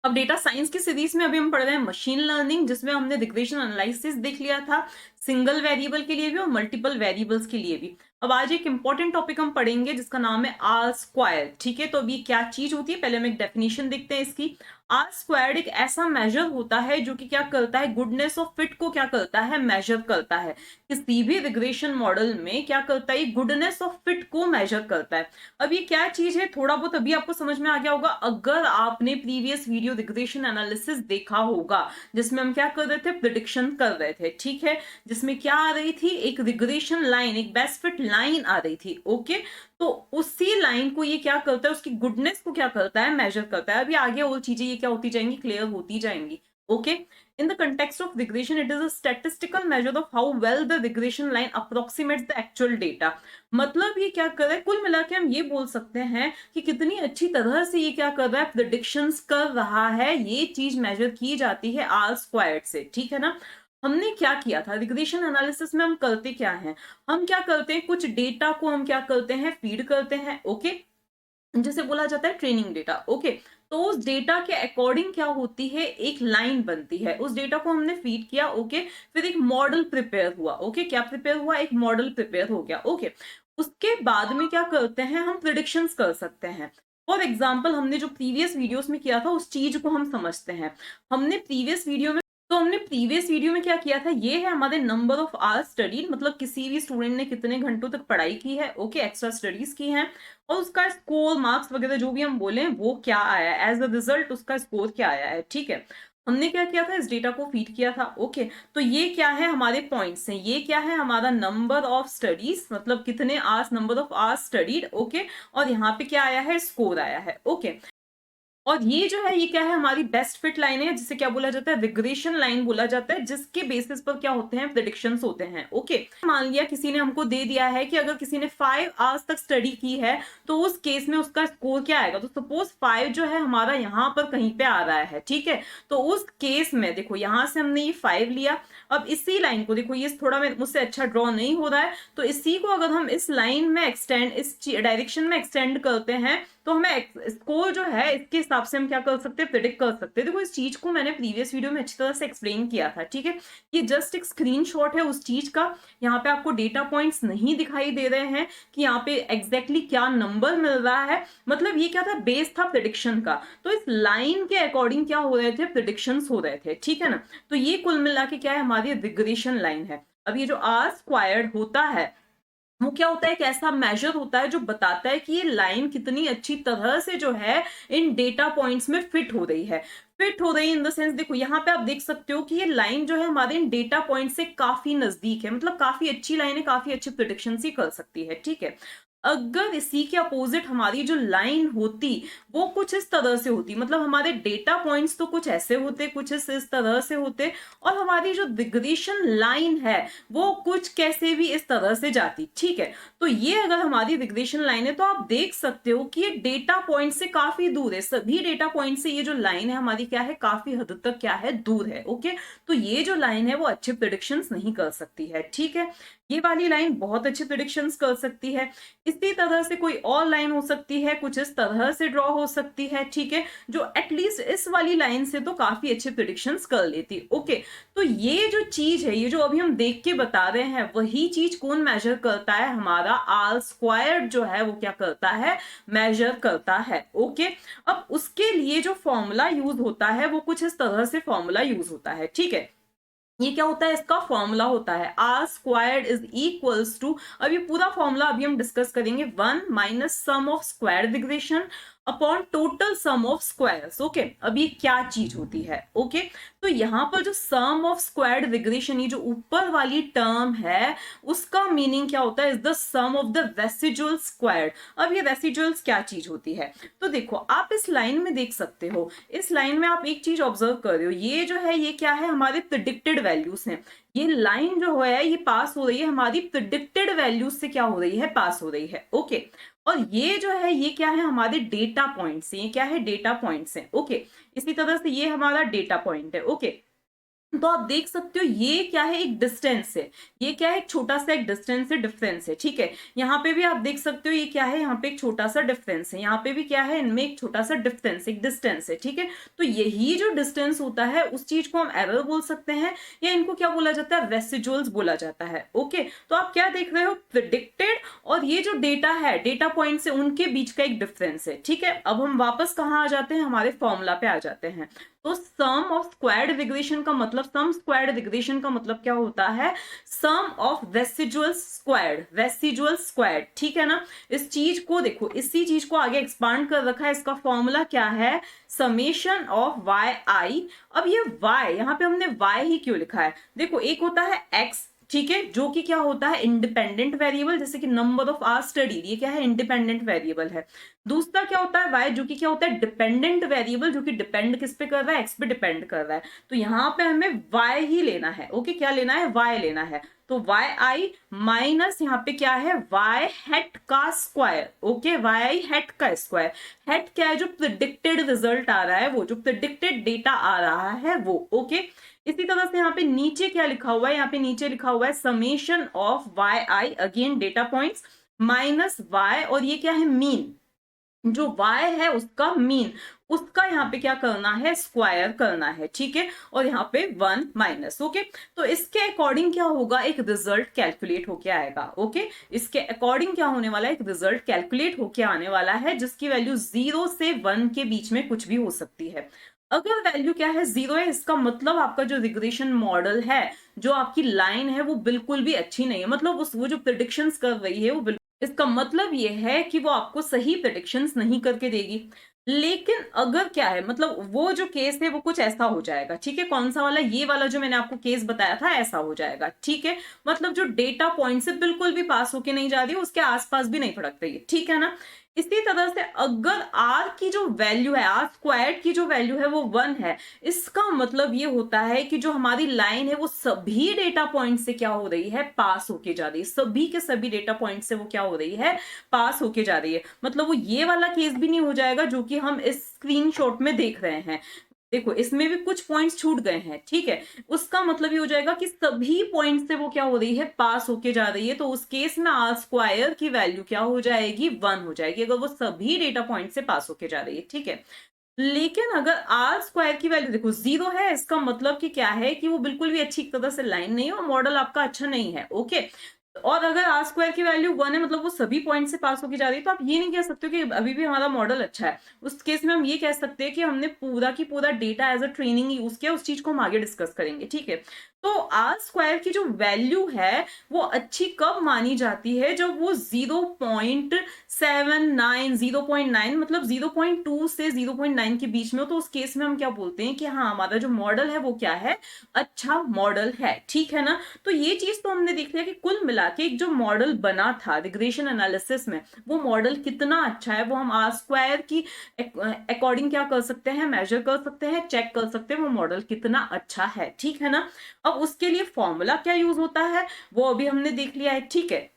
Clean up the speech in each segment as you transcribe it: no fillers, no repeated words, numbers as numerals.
अब data science की series में अभी हम पढ़ रहे हैं मशीन लर्निंग, जिसमें हमने रिग्रेशन एनालिसिस देख लिया था, सिंगल वेरिएबल के लिए भी और मल्टीपल वेरिएबल्स के लिए भी। अब आज एक इंपॉर्टेंट टॉपिक हम पढ़ेंगे जिसका नाम है आर स्क्वायर। ठीक है, तो अभी क्या चीज होती है, पहले हम एक डेफिनेशन देखते हैं इसकी। आर स्क्वायर्ड एक ऐसा मेजर होता है जो कि क्या करता है, गुडनेस ऑफ फिट को क्या करता है, मेजर करता है। किसी भी रिग्रेशन मॉडल में क्या करता है, गुडनेस ऑफ फिट को मेजर करता है। अब ये क्या चीज है, थोड़ा बहुत अभी आपको समझ में आ गया होगा अगर आपने प्रीवियस वीडियो रिग्रेशन एनालिसिस देखा होगा, जिसमें हम क्या कर रहे थे, प्रिडिक्शन कर रहे थे। ठीक है, जिसमें क्या आ रही थी, एक रिग्रेशन लाइन, एक बेस्ट फिट लाइन आ रही थी। ओके, तो उसी लाइन को ये क्या करता है, उसकी गुडनेस को क्या करता है, मेजर करता है। अभी आगे और चीजें ये क्या होती जाएंगी, क्लियर होती जाएंगी। Okay, in the context of regression it is a statistical measure of how well the regression line approximates the actual data। मतलब ये क्या कर रहा है, कुल मिला के हम ये बोल सकते हैं कि कितनी अच्छी तरह से ये क्या कर रहा है, प्रेडिक्शंस कर रहा है। ये चीज मेजर की जाती है आर स्क्वायर्ड से। ठीक है ना। हमने क्या किया था, रिग्रेशन एनालिसिस में हम करते क्या हैं, हम क्या करते हैं, कुछ डेटा को हम क्या करते हैं, फीड करते हैं। ओके, जिसे बोला जाता है ट्रेनिंग डेटा। ओके, तो उस डेटा के अकॉर्डिंग क्या होती है, एक लाइन बनती है। उस डेटा को हमने फीड किया। ओके, फिर एक मॉडल प्रिपेयर हुआ। ओके, क्या प्रिपेयर हुआ, एक मॉडल प्रिपेयर हो गया। ओके, उसके बाद में क्या करते हैं, हम प्रिडिक्शंस कर सकते हैं। फॉर एग्जाम्पल, हमने जो प्रीवियस वीडियोस में किया था उस चीज को हम समझते हैं। हमने प्रीवियस वीडियो में तो हमने प्रीवियस वीडियो में क्या किया था, ये है हमारे नंबर ऑफ आवर्स स्टडी, मतलब किसी भी स्टूडेंट ने कितने घंटों तक पढ़ाई की है। ओके, एक्स्ट्रा स्टडीज की हैं, और उसका स्कोर, मार्क्स वगैरह जो भी हम बोले वो क्या आया है, एज अ रिजल्ट उसका स्कोर क्या आया है। ठीक है, हमने क्या किया था, इस डेटा को फीड किया था। ओके, तो ये क्या है, हमारे पॉइंट्स हैं। ये क्या है, हमारा नंबर ऑफ स्टडीज, मतलब कितने hours, number of hours studied. Okay, और यहाँ पे क्या आया है, स्कोर आया है। ओके, और ये जो है, ये क्या है, हमारी बेस्ट फिट लाइन है, जिसे क्या बोला जाता है, रिग्रेशन लाइन बोला जाता है, जिसके बेसिस पर क्या होते हैं, प्रेडिक्शंस होते हैं। ओके, मान लिया किसी ने हमको दे दिया है कि अगर किसी ने 5 आवर्स तक स्टडी की है तो उस केस में उसका स्कोर क्या आएगा। तो सपोज 5 जो है हमारा यहाँ पर कहीं पे आ रहा है। ठीक है, तो उस केस में देखो, यहां से हमने ये 5 लिया। अब इसी लाइन को देखो, ये थोड़ा मुझसे अच्छा ड्रॉ नहीं हो रहा है, तो इसी को अगर हम इस लाइन में एक्सटेंड, इस डायरेक्शन में एक्सटेंड करते हैं, तो हमें स्कोर जो है इसके हिसाब से हम क्या कर सकते हैं, प्रिडिक्ट कर सकते हैं। देखो, इस चीज को मैंने प्रीवियस वीडियो में अच्छी तरह से एक्सप्लेन किया था। ठीक है, ये जस्ट एक स्क्रीनशॉट है उस चीज का। यहाँ पे आपको डेटा पॉइंट्स नहीं दिखाई दे रहे हैं कि यहाँ पे एग्जैक्टली क्या नंबर मिल रहा है। मतलब ये क्या था, बेस था प्रिडिक्शन का। तो इस लाइन के अकॉर्डिंग क्या हो रहे थे, प्रिडिक्शंस हो रहे थे। ठीक है ना। तो ये कुल मिला के क्या है, हमारी रिग्रेशन लाइन है। अब ये जो आर स्क्वायर्ड होता है, वो क्या होता है, एक ऐसा मेजर होता है जो बताता है कि ये लाइन कितनी अच्छी तरह से जो है इन डेटा पॉइंट्स में फिट हो रही है। फिट हो रही इन द सेंस, देखो यहाँ पे आप देख सकते हो कि ये लाइन जो है हमारे इन डेटा पॉइंट से काफी नजदीक है, मतलब काफी अच्छी लाइन है, काफी अच्छी प्रिडिक्शन ही कर सकती है। ठीक है, अगर इसी के अपोजिट हमारी जो लाइन होती वो कुछ इस तरह से होती, मतलब हमारे डेटा पॉइंट्स तो कुछ ऐसे होते, कुछ इस तरह से होते, और हमारी जो रिग्रेशन लाइन है वो कुछ कैसे भी इस तरह से जाती। ठीक है, तो ये अगर हमारी रिग्रेशन लाइन है तो आप देख सकते हो कि ये डेटा पॉइंट से काफी दूर है। सभी डेटा पॉइंट से ये जो लाइन है हमारी क्या है, काफी हद तक क्या है, दूर है। ओके, तो ये जो लाइन है वो अच्छे प्रिडिक्शंस नहीं कर सकती है। ठीक है, ये वाली लाइन बहुत अच्छी प्रिडिक्शंस कर सकती है। इसी तरह से कोई और लाइन हो सकती है, कुछ इस तरह से ड्रॉ हो सकती है। ठीक है, जो एटलीस्ट इस वाली लाइन से तो काफी अच्छे प्रिडिक्शंस कर लेती। ओके, तो ये जो चीज है, ये जो अभी हम देख के बता रहे हैं, वही चीज कौन मेजर करता है, हमारा आर स्क्वायर्ड जो है वो क्या करता है, मेजर करता है। ओके, अब उसके लिए जो फॉर्मूला यूज होता है वो कुछ इस तरह से फॉर्मूला यूज होता है। ठीक है, ये क्या होता है, इसका फॉर्मूला होता है R squared is equals to, अब ये पूरा फॉर्मूला अभी हम डिस्कस करेंगे, 1 minus sum of square regression upon total sum of squares. Okay, अब ये क्या चीज होती है। ओके, तो यहाँ पर जो सम ऑफ स्क्वायर्ड रिग्रेशन, ये जो ऊपर वाली टर्म है, उसका मीनिंग क्या होता है, is the sum of the residual squared. अब ये रेसिजुअल्स क्या चीज होती है, तो देखो आप इस लाइन में देख सकते हो, इस लाइन में आप एक चीज ऑब्जर्व कर रहे हो, ये जो है ये क्या है, हमारे प्रिडिक्टेड वैल्यूज हैं। ये लाइन जो है ये पास हो रही है हमारी प्रिडिक्टेड वैल्यूज से, क्या हो रही है, पास हो रही है। ओके, और ये जो है ये क्या है, हमारे डेटा पॉइंट्स, ये क्या है, डेटा पॉइंट्स हैं। ओके, इसी तरह से ये हमारा डेटा पॉइंट है। ओके, तो आप देख सकते हो ये क्या है, एक डिस्टेंस है, ये क्या है, एक छोटा सा एक डिस्टेंस है, डिफरेंस है, ठीक है। यहाँ पे भी आप देख सकते हो ये क्या है, यहाँ पे एक छोटा सा डिफरेंस है, यहाँ पे भी क्या है, इनमें एक छोटा सा डिफरेंस, एक डिस्टेंस है, ठीक है। तो यही जो डिस्टेंस होता है उस चीज को हम एरर बोल सकते हैं, या इनको क्या बोला जाता है, रेसिजुअल्स बोला जाता है। ओके, तो आप क्या देख रहे हो, प्रिडिक्टेड और ये जो डेटा है, डेटा पॉइंट से उनके बीच का एक डिफरेंस है, ठीक है। अब हम वापस कहाँ आ जाते हैं, हमारे फॉर्मूला पे आ जाते हैं। तो सम ऑफ स्क्वायर्ड रिग्रेशन का मतलब, सम स्क्वायर्ड रिग्रेशन का मतलब क्या होता है, सम ऑफ रेसिजुअल स्क्वायर्ड, रेसिजुअल स्क्वायर्ड, ठीक है ना। इस चीज को देखो, इसी चीज को आगे एक्सपांड कर रखा है, इसका फॉर्मूला क्या है, समेशन ऑफ वाई आई। अब ये वाई, यहाँ पे हमने वाई ही क्यों लिखा है, देखो एक होता है एक्स, ठीक है, जो कि क्या होता है, इंडिपेंडेंट वेरिएबल, जैसे कि नंबर ऑफ आवर स्टडी, ये क्या है, इंडिपेंडेंट वेरिएबल है। दूसरा क्या होता है, वाई, जो कि क्या होता है, डिपेंडेंट वेरिएबल, जो कि डिपेंड किस पे कर रहा है, एक्स पे डिपेंड कर रहा है। तो यहाँ पे हमें वाई ही लेना है। ओके, क्या लेना है, वाई लेना है। तो वाई आई माइनस यहाँ पे क्या है, वाई हेट का square. Okay, Y I hat का स्क्वायर, हेट क्या है, जो प्रिडिक्टेड रिजल्ट आ रहा है, वो जो प्रिडिक्टेड डेटा आ रहा है वो। ओके, इसी तरह से यहाँ पे नीचे क्या लिखा हुआ है, यहाँ पे नीचे लिखा हुआ है summation of Y I, again data points, minus Y, और ये क्या है, मीन, जो y है उसका मीन, उसका यहाँ पे क्या करना है, स्क्वायर करना है, ठीक है। और यहाँ पे 1 माइनस। ओके, तो इसके अकॉर्डिंग क्या होगा, एक रिजल्ट कैलकुलेट होके आएगा। ओके, इसके अकॉर्डिंग क्या होने वाला है, एक रिजल्ट कैलकुलेट होके आने वाला है, जिसकी वैल्यू 0 से 1 के बीच में कुछ भी हो सकती है। अगर वैल्यू क्या है, 0 है, इसका मतलब आपका जो रिग्रेशन मॉडल है, जो आपकी लाइन है, वो बिल्कुल भी अच्छी नहीं है, मतलब वो जो प्रिडिक्शंस कर रही है वो, इसका मतलब ये है कि वो आपको सही प्रेडिक्शंस नहीं करके देगी। लेकिन अगर क्या है, मतलब वो जो केस है वो कुछ ऐसा हो जाएगा, ठीक है, कौन सा वाला, ये वाला जो मैंने आपको केस बताया था, ऐसा हो जाएगा, ठीक है। मतलब जो डेटा पॉइंट से बिल्कुल भी पास होके नहीं जा रही है, उसके आसपास भी नहीं फड़क रही है, ठीक है ना। इसी तरह से अगर आर की जो वैल्यू है, आर स्क्वायर्ड की जो वैल्यू है वो 1 है, इसका मतलब ये होता है कि जो हमारी लाइन है वो सभी डेटा पॉइंट से क्या हो रही है, पास होके जा रही है, सभी के सभी डेटा पॉइंट से वो क्या हो रही है, पास होके जा रही है। मतलब वो ये वाला केस भी नहीं हो जाएगा जो कि हम इस स्क्रीनशॉट में देख रहे हैं। देखो इसमें भी कुछ पॉइंट्स छूट गए हैं, ठीक है, उसका मतलब ये हो जाएगा कि सभी पॉइंट से वो क्या हो रही है, पास होके जा रही है। तो उस केस में आर स्क्वायर की वैल्यू क्या हो जाएगी, 1 हो जाएगी, अगर वो सभी डेटा पॉइंट से पास होके जा रही है, ठीक है। लेकिन अगर आर स्क्वायर की वैल्यू देखो 0 है, इसका मतलब कि क्या है, कि वो बिल्कुल भी अच्छी तरह से लाइन नहीं है और मॉडल आपका अच्छा नहीं है। ओके, और अगर आर स्क्वायर की वैल्यू 1 है, मतलब वो सभी पॉइंट से पास होके जा रही है, तो आप ये नहीं कह सकते हो कि अभी भी हमारा मॉडल अच्छा है। उस केस में हम ये कह सकते हैं कि हमने पूरा की पूरा data as a training use किया। उस चीज को हम आगे डिस्कस करेंगे, ठीक है। तो आर स्क्वायर की जो वैल्यू है वो अच्छी कब मानी जाती है, जब वो 0.79, 0.9, मतलब 0.2 से 0.9 के बीच में हो। तो उस केस में हम क्या बोलते हैं कि हाँ, हमारा जो मॉडल है वो क्या है, अच्छा मॉडल है, ठीक है ना। तो ये चीज तो हमने देख लिया कि कुल मिला के एक जो मॉडल बना था रिग्रेशन एनालिसिस में, वो मॉडल कितना अच्छा है, वो हम आर स्क्वायर की अकॉर्डिंग क्या कर सकते हैं, मेजर कर सकते हैं, चेक कर सकते हैं वो मॉडल कितना अच्छा है, ठीक है ना। अब उसके लिए फॉर्मूला क्या यूज होता है वो अभी हमने देख लिया है, ठीक है।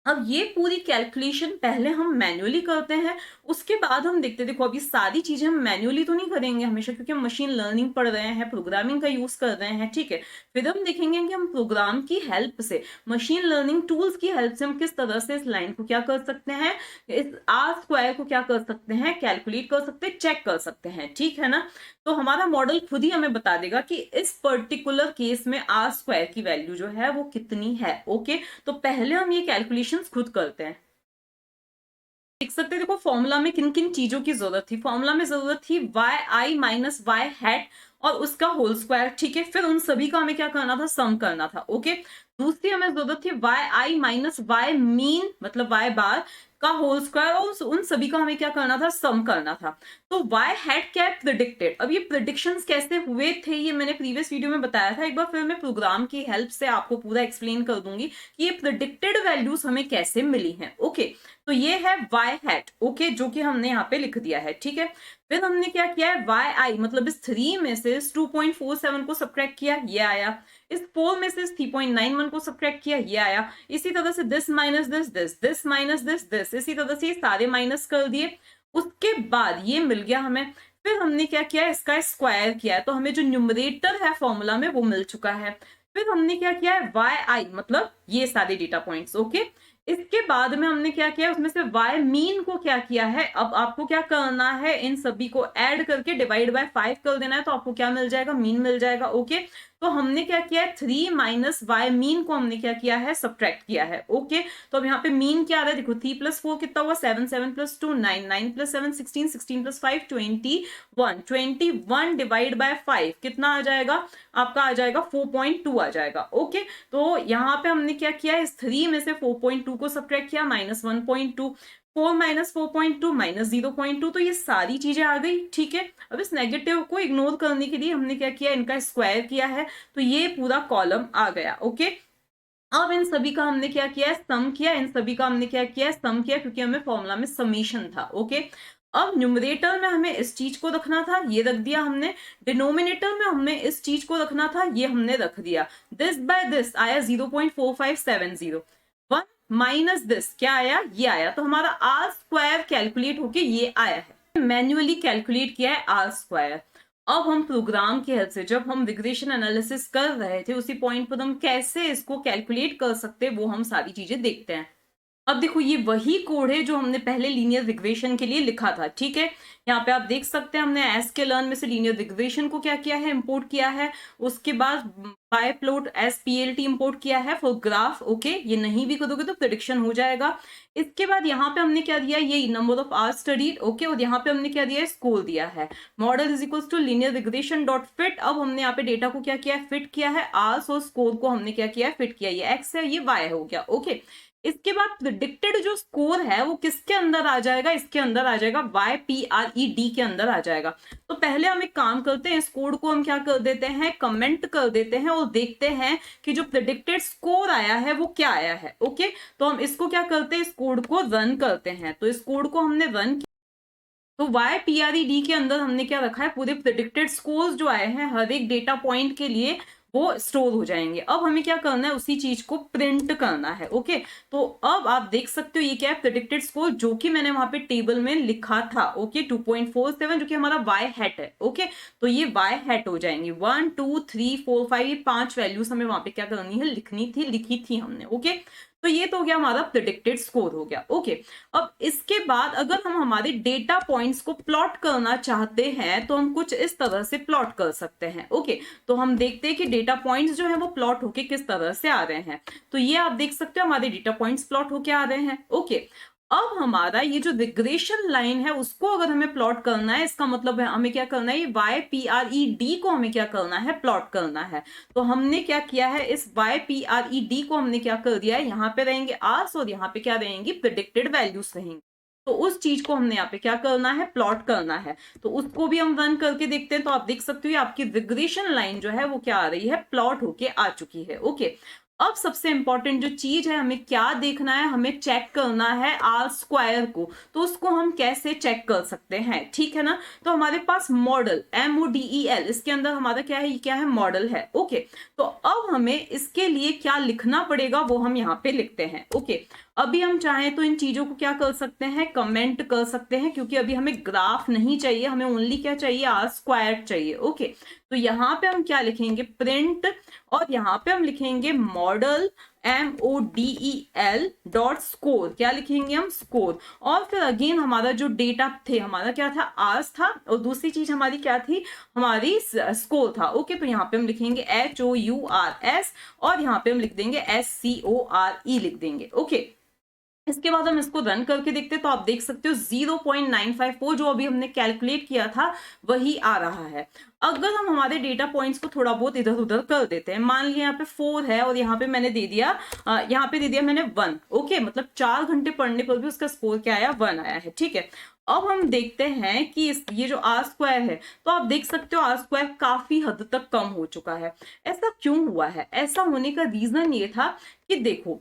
अब ये पूरी कैलकुलेशन पहले हम मैन्युअली करते हैं, उसके बाद हम देखते हैं। देखो अभी सारी चीजें हम मैन्युअली तो नहीं करेंगे हमेशा, क्योंकि हम मशीन लर्निंग पढ़ रहे हैं, प्रोग्रामिंग का यूज कर रहे हैं, ठीक है। फिर हम देखेंगे कि हम प्रोग्राम की हेल्प से, मशीन लर्निंग टूल्स की हेल्प से हम किस तरह से इस लाइन को क्या कर सकते हैं, इस आर स्क्वायर को क्या कर सकते हैं, कैलकुलेट कर सकते हैं, चेक कर सकते हैं, ठीक है ना। तो हमारा मॉडल खुद ही हमें बता देगा कि इस पर्टिकुलर केस में आर स्क्वायर की वैल्यू जो है वो कितनी है। ओके, तो पहले हम ये कैलकुलेशंस खुद करते हैं। देख सकते हैं, देखो फॉर्मूला में किन किन चीजों की जरूरत थी। फॉर्मूला में जरूरत थी वाई आई माइनस वाई हैट और उसका होल स्क्वायर, ठीक है। फिर उन सभी का हमें क्या करना था, सम करना था। ओके, दूसरी हमें जरूरत थी वाई आई माइनस वाई मीन, मतलब वाई बार का होल स्क्वायर, और उन सभी का हमें क्या करना था, सम करना था। तो वाई हैड क्या प्रिडिक्टेड। अब ये प्रिडिक्शंस कैसे हुए थे ये मैंने प्रीवियस वीडियो में बताया था, एक बार फिर मैं प्रोग्राम की हेल्प से आपको पूरा एक्सप्लेन कर दूंगी कि ये प्रिडिक्टेड वैल्यूज हमें कैसे मिली हैं। ओके, तो ये है वाई हैट, ओके, जो कि हमने यहाँ पे लिख दिया है, ठीक है। फिर हमने क्या किया है, वाई आई मतलब इस 3 में से इस 2.47 को सब्ट्रैक्ट किया, ये आया। इस 4 में से इस 3.91 को सब्ट्रैक्ट किया, ये आया। इसी तरह से this minus this minus this, इसी तरह से ये सारे माइनस कर दिए। उसके बाद ये मिल गया हमें। फिर हमने क्या किया, इसका स्क्वायर किया है, तो हमें जो न्यूमरेटर है फॉर्मूला में वो मिल चुका है। फिर हमने क्या किया है, वाई आई मतलब ये सारे डेटा पॉइंट्स, ओके। इसके बाद में हमने क्या किया, उसमें से वाई मीन को क्या किया है, अब आपको क्या करना है, इन सभी को ऐड करके डिवाइड बाय 5 कर देना है, तो आपको क्या मिल जाएगा, मीन मिल जाएगा, ओके। तो हमने क्या किया है, 3 माइनस वाई मीन को हमने क्या किया है, सब्ट्रैक्ट किया है, ओके। तो अब यहाँ पे मीन क्या आ रहा है, देखो 3 प्लस 4 कितना हुआ, 7, 7 plus 2 9, 9 plus 7 16, 16 plus 5 21, 21 divide by 5 कितना आ जाएगा, आपका आ जाएगा 4.2 आ जाएगा, ओके। तो यहाँ पे हमने क्या किया, इस 3 में से 4.2 को सब्ट्रैक्ट किया, माइनस 1.2, 4 माइनस 4.2 माइनस 0.2, तो ये सारी चीजें आ गई, ठीक है। अब इस नेगेटिव को इग्नोर करने के लिए हमने क्या किया, इनका स्क्वायर किया है, तो ये पूरा कॉलम आ गया, ओके। अब इन सभी का हमने क्या किया है, सम किया, इन सभी का हमने क्या किया है, सम किया, क्योंकि हमें फॉर्मूला में समीशन था, ओके। अब न्यूमरेटर में हमें इस चीज को रखना था, ये रख दिया हमने। डिनोमिनेटर में हमें इस चीज को रखना था, ये हमने रख दिया। दिस बाय दिस आया 0.4570, 1 माइनस दिस क्या आया, ये आया, तो हमारा आर स्क्वायर कैलकुलेट होके ये आया है। मैन्युअली कैलकुलेट किया है आर स्क्वायर। अब हम प्रोग्राम की हेल्प से, जब हम रिग्रेशन एनालिसिस कर रहे थे, उसी पॉइंट पर हम कैसे इसको कैलकुलेट कर सकते हैं, वो हम सारी चीजें देखते हैं। अब देखो ये वही कोड है जो हमने पहले लीनियर रिग्रेशन के लिए लिखा था, ठीक है। यहाँ पे आप देख सकते हैं हमने sklearn में से लीनियर रिग्रेशन को क्या किया है, इंपोर्ट किया है। उसके बाद बायप्लॉट splt इंपोर्ट किया है फॉर ग्राफ, ओके। ये नहीं भी करोगे तो प्रेडिक्शन हो जाएगा। इसके बाद यहाँ पे हमने क्या दिया, ये number of hours studied, okay. और यहाँ पे हमने क्या दिया है, स्कोर दिया है। Model is equals to linear regression dot fit. अब हमने यहाँ पे डेटा को क्या किया है, फिट किया है, आवर्स और स्कोर को हमने क्या किया है, फिट किया। ये एक्स है, ये वाई हो गया, ओके। इसके बाद प्रिडिक्टेड जो स्कोर है वो किसके अंदर आ जाएगा, इसके अंदर आ जाएगा, YPRED के अंदर आ जाएगा। तो पहले हम एक काम करते हैं, इस कोड को हम क्या कर देते हैं, कमेंट कर देते हैं और देखते हैं कि जो प्रिडिक्टेड स्कोर आया है वो क्या आया है, ओके। तो हम इसको क्या करते हैं, इस कोड को रन करते हैं। तो इस कोड को हमने रन किया, तो YPRED के अंदर हमने क्या रखा है, पूरे प्रिडिक्टेड स्कोर्स जो आए हैं हर एक डेटा पॉइंट के लिए वो स्टोर हो जाएंगे। अब हमें क्या करना है, उसी चीज को प्रिंट करना है, ओके। तो अब आप देख सकते हो ये क्या है, प्रेडिक्टेड स्कोर, जो कि मैंने वहां पे टेबल में लिखा था, ओके। 2.47 जो कि हमारा वाई हैट है, ओके। तो ये वाई हैट हो जाएंगे, 1 2 3 4 5, ये 5 वैल्यूज हमें वहां पे क्या करनी है, लिखनी थी, लिखी थी हमने, ओके। तो ये तो हो गया हमारा प्रेडिक्टेड स्कोर हो गया, ओके। अब इसके बाद अगर हम हमारे डेटा पॉइंट्स को प्लॉट करना चाहते हैं तो हम कुछ इस तरह से प्लॉट कर सकते हैं, ओके। तो हम देखते हैं कि डेटा पॉइंट्स जो है वो प्लॉट होके किस तरह से आ रहे हैं। तो ये आप देख सकते हो हमारे डेटा पॉइंट्स प्लॉट होके आ रहे हैं, ओके। अब हमारा ये जो रिग्रेशन लाइन है उसको अगर हमें प्लॉट करना है, इसका मतलब है हमें क्या करना है, ये YPRED को हमें क्या करना है, प्लॉट करना है। तो हमने क्या किया है, इस YPRED को हमने क्या कर दिया है, यहाँ पे रहेंगे आर्स और यहाँ पे क्या रहेंगी, प्रिडिक्टेड वैल्यूज रहेंगी। तो उस चीज को हमने यहाँ पे क्या करना है, प्लॉट करना है। तो उसको भी हम रन करके देखते हैं। तो आप देख सकते हो आपकी रिग्रेशन लाइन जो है वो क्या आ रही है, प्लॉट होके आ चुकी है, ओके। अब सबसे इंपॉर्टेंट जो चीज है, हमें क्या देखना है, हमें चेक करना है आर स्क्वायर को। तो उसको हम कैसे चेक कर सकते हैं, ठीक है ना। तो हमारे पास मॉडल MODEL, इसके अंदर हमारा क्या है, ये क्या है, मॉडल है, ओके। तो अब हमें इसके लिए क्या लिखना पड़ेगा वो हम यहाँ पे लिखते हैं, ओके। अभी हम चाहें तो इन चीजों को क्या कर सकते हैं, कमेंट कर सकते हैं, क्योंकि अभी हमें ग्राफ नहीं चाहिए, हमें ओनली क्या चाहिए, आर स्क्वायर चाहिए, ओके। तो यहाँ पे हम क्या लिखेंगे, प्रिंट, और यहाँ पे हम लिखेंगे मॉडल MODEL डॉट स्कोर, क्या लिखेंगे हम, स्कोर। और फिर अगेन हमारा जो डेटा थे, हमारा क्या था, आर्स था, और दूसरी चीज हमारी क्या थी, हमारी स्कोर था, ओके। तो यहाँ पे हम लिखेंगे HOURS और यहाँ पे हम लिख देंगे SCORE लिख देंगे, ओके। इसके बाद हम इसको रन करके देखते हैं। तो आप देख सकते हो 0.954 जो अभी हमने कैलकुलेट किया था वही आ रहा है। अगर हम हमारे डेटा पॉइंट्स को थोड़ा बहुत इधर उधर कर देते हैं, मान लिया यहाँ पे 4 है और यहाँ पे मैंने दे दिया, यहाँ पे दे दिया मैंने 1, ओके। मतलब 4 घंटे पढ़ने पर भी उसका स्कोर क्या आया, 1 आया है, ठीक है। अब हम देखते हैं कि ये जो आर स्क्वायर है, तो आप देख सकते हो आर स्क्वायर काफी हद तक कम हो चुका है। ऐसा क्यों हुआ है, ऐसा होने का रीजन ये था कि देखो,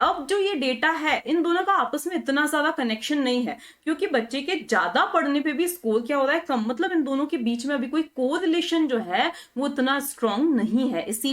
अब जो ये डेटा है इन दोनों का आपस में इतना ज्यादा कनेक्शन नहीं है, क्योंकि बच्चे के ज्यादा पढ़ने पे भी स्कोर क्या हो रहा है, कम। मतलब इन दोनों के बीच में अभी कोई कोरिलेशन जो है वो इतना स्ट्रांग नहीं है। इसी